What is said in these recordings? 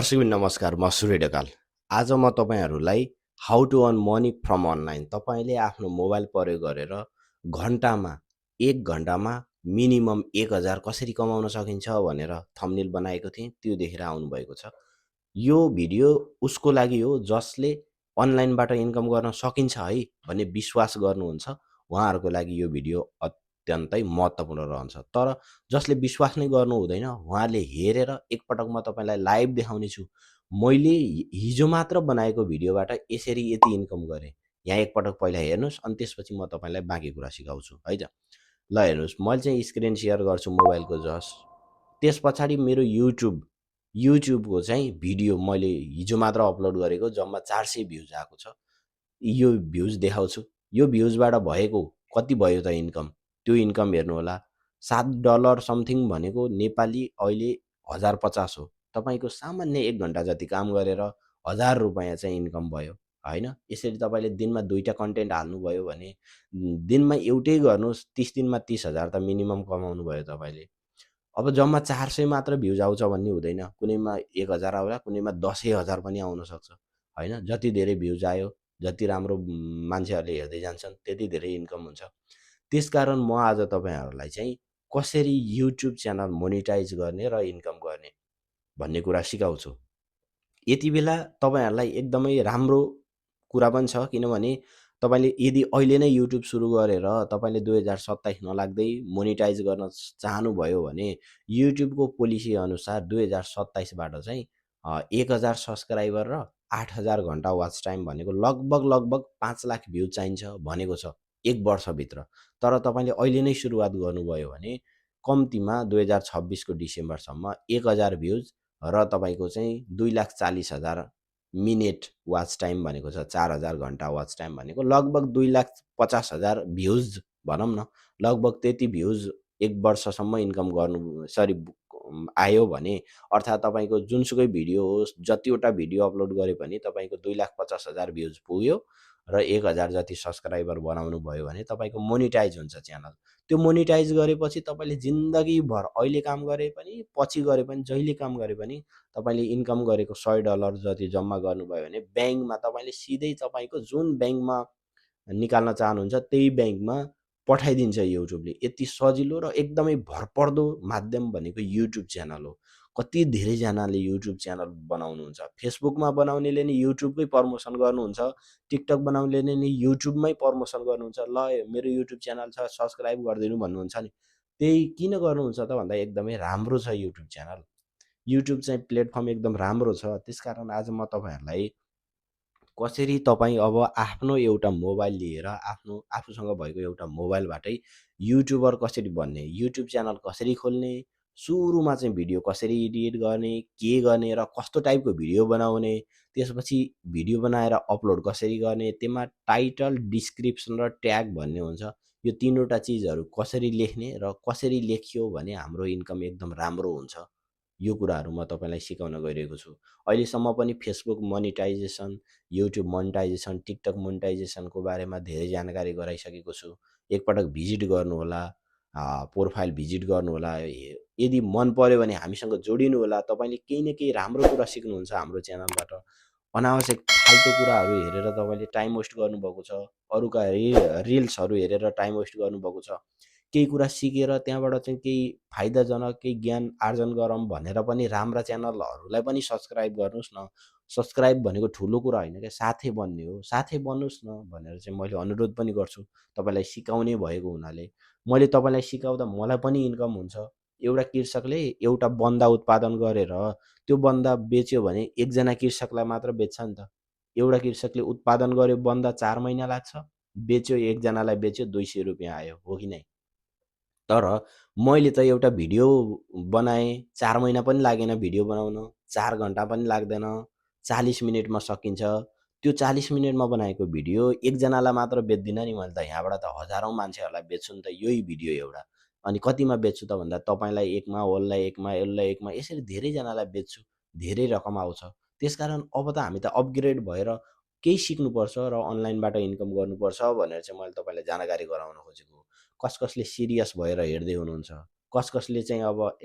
दर्शकबिन नमस्कार, म सूर्य ढकाल। आज म तपाईँहरूलाई how to earn money from online, तपाईँले आफ्नो मोबाइल प्रयोग गरेर घन्टामा 1 घन्टामा मिनिमम 1000 कसरी कमाउन सकिन्छ भनेर थम्बनेल बनाएको थिएँ, त्यो देखेर आउनुभएको छ। यो भिडियो उसको लागि हो जसले अनलाइनबाट इन्कम गर्न सकिन्छ है भन्ने विश्वास गर्नुहुन्छ, उहाँहरूको लागि यो भिडियो अत्यन्तै महत्त्वपूर्ण रहन्छ। तर जसले विश्वास नै गर्नु हुँदैन, उहाँले हेरेर एकपटक म तपाईँलाई लाइभ देखाउनेछु। मैले हिजो मात्र बनाएको भिडियोबाट यसरी यति इन्कम गरेँ। यहाँ एकपटक पहिला हेर्नुहोस्, अनि त्यसपछि म तपाईँलाई बाँकी कुरा सिकाउँछु है त। ल हेर्नुहोस्, मैले चाहिँ स्क्रिन सेयर गर्छु मोबाइलको जस्ट। त्यस पछाडि मेरो युट्युबको चाहिँ भिडियो मैले हिजो मात्र अपलोड गरेको, जम्मा 400 भ्युज आएको छ। यो भ्युज देखाउँछु। यो भ्युजबाट भएको कति भयो त इन्कम, त्यो इन्कम हेर्नुहोला। $7 समथिङ भनेको नेपाली अहिले 1050 हो। तपाईँको सामान्य 1 घन्टा जति काम गरेर ₹1000 चाहिँ इन्कम भयो होइन। यसरी तपाईँले दिनमा 2टा कन्टेन्ट हाल्नुभयो भने दिनमा एउटै गर्नुहोस्, 30 दिनमा 30,000 त मिनिमम कमाउनु भयो तपाईँले। अब जम्मा 400 मात्र भ्युज आउँछ भन्ने हुँदैन, कुनैमा 1000 आउला, कुनैमा 10,000 पनि आउन सक्छ होइन। जति धेरै भ्युज आयो, जति राम्रो मान्छेहरूले हेर्दै जान्छन्, त्यति धेरै इन्कम हुन्छ। त्यसकारण म आज तपाईँहरूलाई चाहिँ कसरी युट्युब च्यानल मोनिटाइज गर्ने र इन्कम गर्ने भन्ने कुरा सिकाउँछु। यति बेला तपाईँहरूलाई एकदमै राम्रो कुरा पनि छ, किनभने तपाईँले यदि अहिले नै युट्युब सुरु गरेर तपाईँले 2027 नलाग्दै मोनिटाइज गर्न चाहनुभयो भने युट्युबको पोलिसी अनुसार 2027बाट चाहिँ 1000 सब्सक्राइबर र 8000 घन्टा वाच टाइम भनेको लगभग 5 लाख भ्यू चाहिन्छ भनेको छ 1 वर्षभित्र। तर तपाईँले अहिले नै सुरुवात गर्नुभयो भने कम्तीमा 2026को डिसेम्बरसम्म 1000 भ्युज र तपाईँको चाहिँ 2,40,000 मिनेट वाच टाइम भनेको छ, 4000 घन्टा वाच टाइम भनेको लगभग 2,50,000 भ्युज भनौँ न, लगभग त्यति भ्युज 1 वर्षसम्म इन्कम गर्नु आयो भने अर्थात् तपाईँको जुनसुकै भिडियो होस्, जतिवटा भिडियो अपलोड गरे पनि तपाईँको 2,50,000 भ्युज पुग्यो र 1000 जति सब्सक्राइबर बनाउनु भयो भने तपाईँको मोनिटाइज हुन्छ च्यानल। त्यो मोनिटाइज गरेपछि तपाईँले जिन्दगीभर अहिले काम गरे पनि, पछि गरे पनि, जहिले काम गरे पनि तपाईँले इन्कम गरेको $100 जति जम्मा गर्नुभयो भने ब्याङ्कमा तपाईँले सिधै तपाईँको जुन ब्याङ्कमा निकाल्न चाहनुहुन्छ त्यही ब्याङ्कमा पठाइदिन्छ युट्युबले। यति सजिलो र एकदमै भरपर्दो माध्यम भनेको युट्युब च्यानल हो। कति धेरैजनाले युट्युब च्यानल बनाउनुहुन्छ, फेसबुकमा बनाउनेले नि युट्युबकै प्रमोसन गर्नुहुन्छ, टिकटक बनाउनेले नि युट्युबमै प्रमोसन गर्नुहुन्छ। ल मेरो युट्युब च्यानल छ, सब्सक्राइब गरिदिनु भन्नुहुन्छ नि, त्यही किन गर्नुहुन्छ त भन्दा एकदमै राम्रो छ युट्युब च्यानल। युट्युब चाहिँ प्लेटफर्म एकदम राम्रो छ। त्यसकारण आज म तपाईँहरूलाई कसरी तपाईँ अब आफ्नो एउटा मोबाइल लिएर आफूसँग भएको एउटा मोबाइलबाटै युट्युबर कसरी बन्ने, युट्युब च्यानल कसरी खोल्ने, सुरुमा चाहिँ भिडियो कसरी एडिट गर्ने, के गर्ने र कस्तो टाइपको भिडियो बनाउने, त्यसपछि भिडियो बनाएर अपलोड कसरी गर्ने, त्यसमा टाइटल, डिस्क्रिप्सन र ट्याग भन्ने हुन्छ। यो तीनवटा चिजहरू कसरी लेख्ने र कसरी लेखियो भने हाम्रो इन्कम एकदम राम्रो हुन्छ, यो कुराहरू म तपाईँलाई सिकाउन गइरहेको छु। अहिलेसम्म पनि Facebook monetization, YouTube monetization, TikTok मोनिटाइजेसनको बारेमा धेरै जानकारी गराइसकेको छु। एकपटक भिजिट गर्नुहोला, प्रोफाइल भिजिट गर्नुहोला। यदि मन पर्यो भने हामीसँग जोडिनु होला। तपाईँले केही न केही राम्रो कुरा सिक्नुहुन्छ हाम्रो च्यानलबाट। अनावश्यक फाल्तु कुराहरू हेरेर तपाईँले टाइम वेस्ट गर्नुभएको छ, अरूका रिल्सहरू हेरेर टाइम वेस्ट गर्नुभएको छ। केही कुरा सिकेर त्यहाँबाट चाहिँ केही फाइदाजनक केही ज्ञान आर्जन गरौँ भनेर पनि राम्रा च्यानलहरूलाई पनि सब्सक्राइब गर्नुहोस् न। सब्सक्राइब भनेको ठुलो कुरा होइन क्या, साथी बन्ने हो। साथी बन्नुहोस् न भनेर चाहिँ मैले अनुरोध पनि गर्छु, तपाईँलाई सिकाउने भएको हुनाले। मैले तपाईँलाई सिकाउँदा मलाई पनि इन्कम हुन्छ। एउटा कृषकले एउटा बन्दा उत्पादन गरेर त्यो बन्दा बेच्यो भने एकजना कृषकलाई मात्र बेच्छ नि त। एउटा कृषकले उत्पादन गर्यो बन्दा 4 महिना लाग्छ, बेच्यो एकजनालाई बेच्यो ₹200 आयो, हो कि नै? तर मैले त एउटा भिडियो बनाएँ, 4 महिना पनि लागेन भिडियो बनाउन, 4 घन्टा पनि लाग्दैन, 40 मिनेटमा सकिन्छ। त्यो 40 मिनेटमा बनाएको भिडियो एकजनालाई मात्र बेच्दिनँ नि मैले त, यहाँबाट त हजारौँ मान्छेहरूलाई बेच्छु नि त यही भिडियो एउटा। अनि कतिमा बेच्छु त भन्दा तपाईँलाई 1मा, उसलाई 1मा, यसलाई 1मा, यसरी धेरैजनालाई बेच्छु, धेरै रकम आउँछ। त्यसकारण अब त हामी त अपग्रेड भएर केही सिक्नुपर्छ र अनलाइनबाट इन्कम गर्नुपर्छ भनेर चाहिँ मैले तपाईँलाई जानकारी गराउन खोजेको हो। कसले सिरियस भएर हेर्दै हुनुहुन्छ, कसकसले चाहिँ अब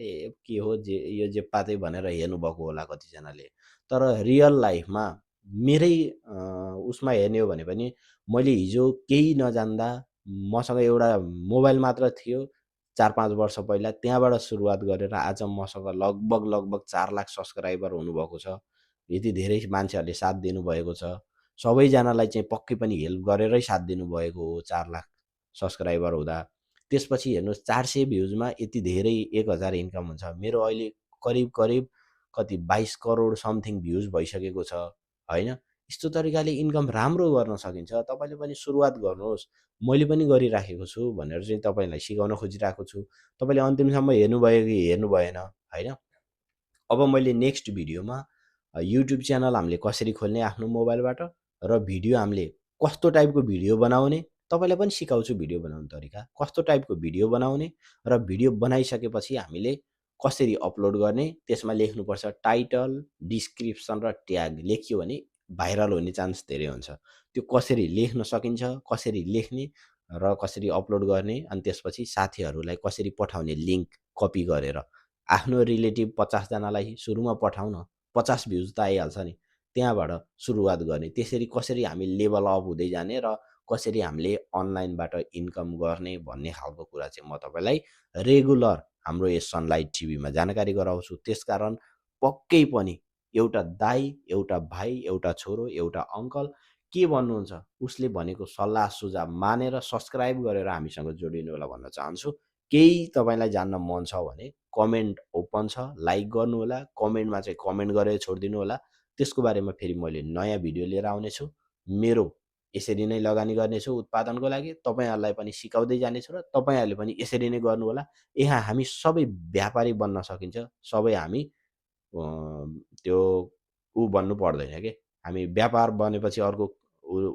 के हो यो जेपातै भनेर हेर्नुभएको होला कतिजनाले। तर रियल लाइफमा मेरै उसमा हेर्ने हो भने पनि मैले हिजो केही नजान्दा मसँग एउटा मोबाइल मात्र थियो 4-5 वर्ष पहिला, त्यहाँबाट सुरुवात गरेर आज मसँग लगभग 4 लाख सब्सक्राइबर हुनुभएको छ। यति धेरै मान्छेहरूले साथ दिनुभएको छ। सबैजनालाई चाहिँ पक्कै पनि हेल्प गरेरै साथ दिनुभएको हो 4 लाख सब्सक्राइबर हुँदा। त्यसपछि हेर्नुहोस् 400 भ्युजमा यति धेरै 1000 इन्कम हुन्छ। मेरो अहिले करिब कति 22 करोड समथिङ भ्युज भइसकेको छ, होइन? यस्तो तरिकाले इन्कम राम्रो गर्न सकिन्छ। तपाईँले पनि सुरुवात गर्नुहोस्। मैले पनि गरिराखेको छु भनेर चाहिँ तपाईँलाई सिकाउन खोजिरहेको छु। तपाईँले अन्तिमसम्म हेर्नुभयो कि हेर्नु भएन, होइन? अब मैले नेक्स्ट भिडियोमा युट्युब च्यानल हामीले कसरी खोल्ने आफ्नो मोबाइलबाट र भिडियो हामीले कस्तो टाइपको भिडियो बनाउने तपाईँलाई पनि सिकाउँछु भिडियो बनाउने तरिका। कस्तो टाइपको भिडियो बनाउने र भिडियो बनाइसकेपछि हामीले कसरी अपलोड गर्ने, त्यसमा लेख्नुपर्छ टाइटल, डिस्क्रिप्सन र ट्याग। लेखियो भने भाइरल हुने चान्स धेरै हुन्छ। त्यो कसरी लेख्न सकिन्छ, कसरी लेख्ने र कसरी अपलोड गर्ने, अनि त्यसपछि साथीहरूलाई कसरी पठाउने लिङ्क कपी गरेर। आफ्नो रिलेटिभ 50 जनालाई सुरुमा पठाउन 50 भ्युज त आइहाल्छ नि। त्यहाँबाट सुरुवात गर्ने। त्यसरी कसरी हामी लेभल अप हुँदै जाने र कसरी हामीले अनलाइनबाट इन्कम गर्ने भन्ने खालको कुरा चाहिँ म तपाईँलाई रेगुलर हाम्रो यस सनलाइट टिभीमा जानकारी गराउँछु। त्यसकारण पक्कै पनि एउटा दाइ, एउटा भाइ, एउटा छोरो, एउटा अङ्कल के भन्नुहुन्छ उसले भनेको सल्लाह सुझाव मानेर सब्सक्राइब गरेर हामीसँग जोडिनु होला भन्न चाहन्छु। केही तपाईँलाई जान्न मन छ भने कमेन्ट ओपन छ, लाइक गर्नु होला, कमेन्टमा चाहिँ कमेन्ट गरेर छोडिदिनु होला। त्यसको बारेमा फेरि मैले नयाँ भिडियो लिएर आउनेछु। मेरो यसरी नै लगानी गर्नेछु उत्पादनको लागि। तपाईँहरूलाई पनि सिकाउँदै जानेछु र तपाईँहरूले पनि यसरी नै गर्नुहोला। यहाँ हामी सबै व्यापारी बन्न सकिन्छ। सबै हामी त्यो भन्नु पर्दैन के। हामी व्यापार बनेपछि अर्को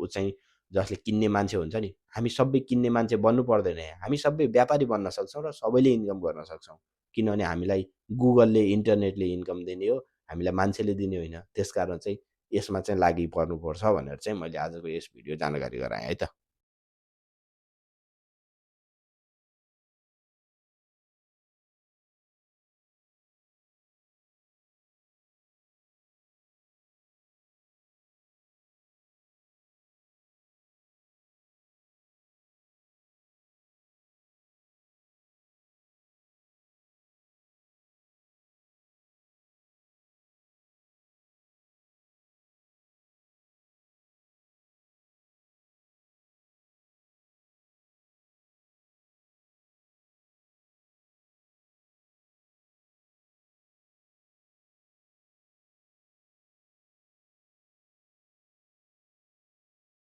चाहिँ जसले किन्ने मान्छे हुन्छ नि, हामी सबै किन्ने मान्छे बन्नु पर्दैन यहाँ। हामी सबै व्यापारी बन्न सक्छौँ र सबैले इन्कम गर्न सक्छौँ। किनभने हामीलाई गुगलले, इन्टरनेटले इन्कम दिने हो, हामीलाई मान्छेले दिने होइन। त्यसकारण चाहिँ यसमा चाहिँ लागि पर्नुपर्छ भनेर चाहिँ मैले आजको यस भिडियो जानकारी गराएँ है त।